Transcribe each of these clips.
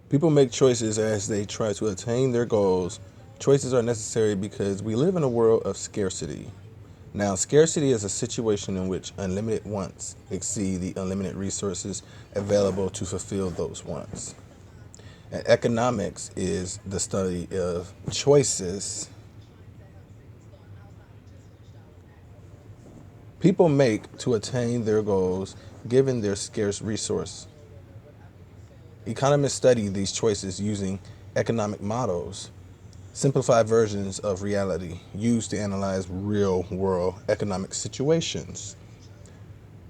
People make choices as they try to attain their goals. Choices are necessary because we live in a world of scarcity. Now, scarcity is a situation in which unlimited wants exceed the unlimited resources available to fulfill those wants. And economics is the study of choices people make to attain their goals given their scarce resource. Economists study these choices using economic models, simplified versions of reality used to analyze real world economic situations.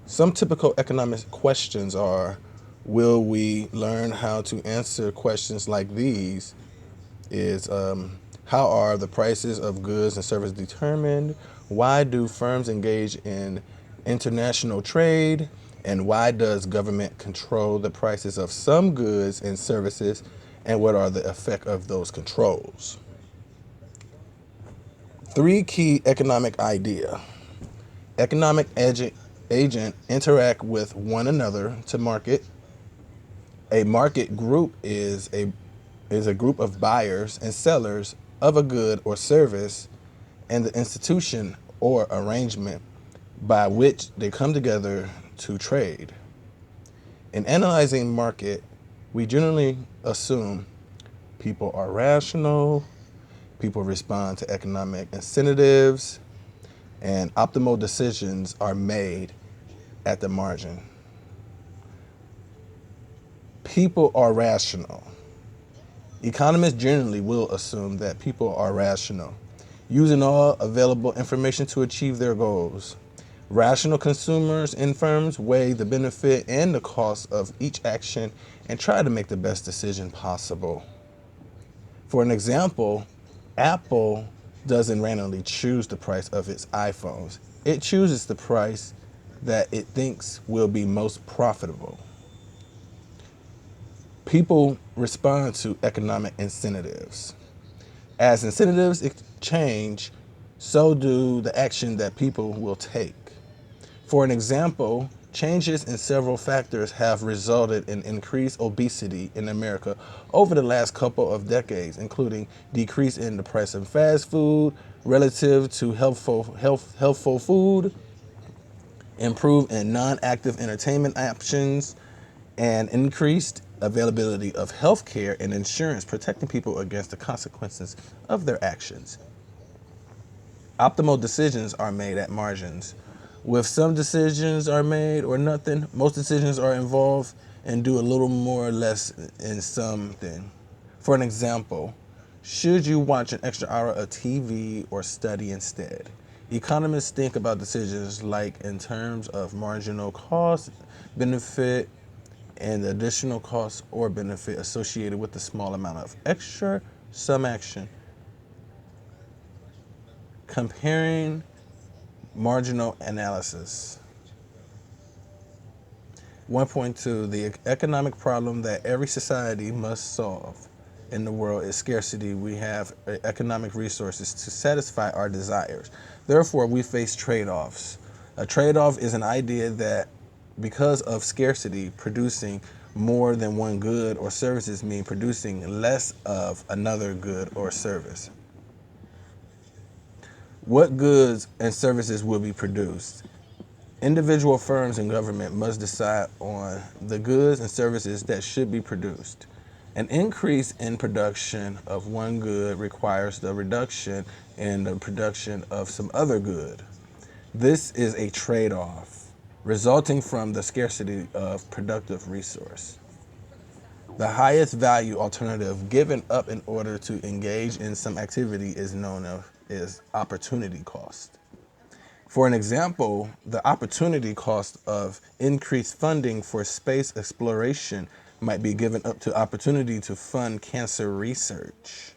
Some typical economic questions are: will we learn how to answer questions like these? How are the prices of goods and services determined? Why do firms engage in international trade? And why does government control the prices of some goods and services? And what are the effect of those controls? Three key economic idea. Agent interact with one another to market. A market group is a group of buyers and sellers of a good or service, and the institution or arrangement by which they come together to trade. In analyzing market, we generally assume people are rational, people respond to economic incentives, and optimal decisions are made at the margin. People are rational. Economists generally will assume that people are rational, using all available information to achieve their goals. Rational consumers and firms weigh the benefit and the cost of each action and try to make the best decision possible. For an example, Apple doesn't randomly choose the price of its iPhones. It chooses the price that it thinks will be most profitable. People respond to economic incentives. As incentives change, so do the action that people will take. For an example, changes in several factors have resulted in increased obesity in America over the last couple of decades, including decrease in the price of fast food relative to healthful food, improve in non-active entertainment options, and increased availability of health care and insurance protecting people against the consequences of their actions. Optimal decisions are made at margins. With some decisions are made or nothing, most decisions are involved and do a little more or less in something. For an example, should you watch an extra hour of TV or study instead? Economists think about decisions like in terms of marginal cost, benefit, and the additional cost or benefit associated with the small amount of extra sum action. Comparing marginal analysis. 1.2 The economic problem that every society must solve in the world is scarcity. We have economic resources to satisfy our desires. Therefore, we face trade-offs. A trade-off is an idea that because of scarcity, producing more than one good or services mean producing less of another good or service. What goods and services will be produced? Individual firms and government must decide on the goods and services that should be produced. An increase in production of one good requires the reduction in the production of some other good. This is a trade-off resulting from the scarcity of productive resource. The highest value alternative given up in order to engage in some activity is known as opportunity cost. For an example, the opportunity cost of increased funding for space exploration might be given up to opportunity to fund cancer research.